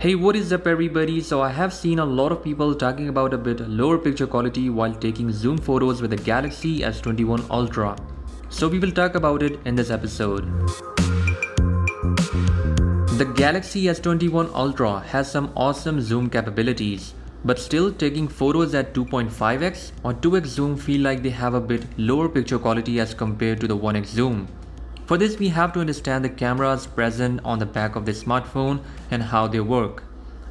Hey, what is up everybody? So I have seen a lot of people talking about a bit lower picture quality while taking zoom photos with the Galaxy S21 Ultra. So we will talk about it in this episode. The Galaxy S21 Ultra has some awesome zoom capabilities, but still taking photos at 2.5x or 2x zoom feel like they have a bit lower picture quality as compared to the 1x zoom. For this, we have to understand the cameras present on the back of the smartphone and how they work.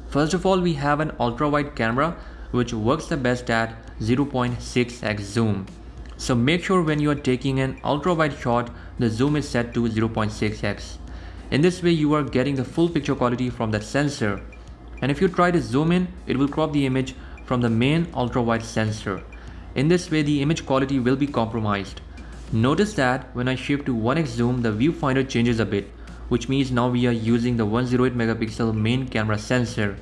First of all, we have an ultra-wide camera which works the best at 0.6x zoom. So make sure when you are taking an ultra-wide shot, the zoom is set to 0.6x. In this way, you are getting the full picture quality from that sensor. And if you try to zoom in, it will crop the image from the main ultra-wide sensor. In this way, the image quality will be compromised. Notice that when I shift to 1x zoom, the viewfinder changes a bit, which means now we are using the 108 megapixel main camera sensor.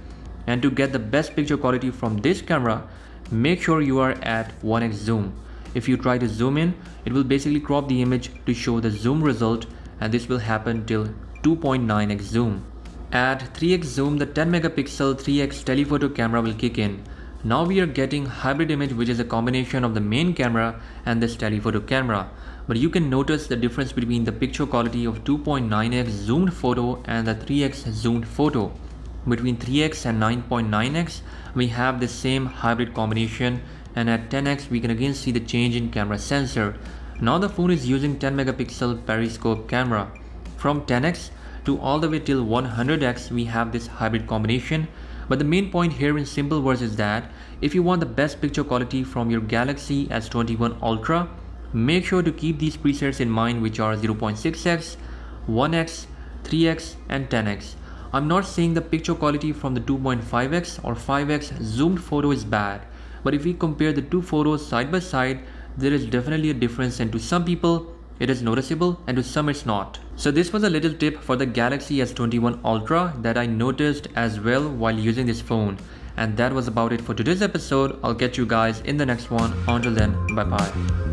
And to get the best picture quality from this camera, make sure you are at 1x zoom. If you try to zoom in, it will basically crop the image to show the zoom result, and this will happen till 2.9x zoom. At 3x zoom, the 10 megapixel 3x telephoto camera will kick in. Now we are getting hybrid image, which is a combination of the main camera and this telephoto camera. But you can notice the difference between the picture quality of 2.9x zoomed photo and the 3x zoomed photo. Between 3x and 9.9x, we have the same hybrid combination, and at 10x we can again see the change in camera sensor. Now the phone is using 10 megapixel periscope camera. From 10x to all the way till 100x, we have this hybrid combination. But the main point here in simple words is that if you want the best picture quality from your Galaxy S21 Ultra, make sure to keep these presets in mind, which are 0.6x, 1x, 3x and 10x. I'm not saying the picture quality from the 2.5x or 5x zoomed photo is bad, but if we compare the two photos side by side, there is definitely a difference, and to some people it is noticeable and to some it's not. So this was a little tip for the Galaxy S21 Ultra that I noticed as well while using this phone. And that was about it for today's episode. I'll catch you guys in the next one. Until then, bye bye.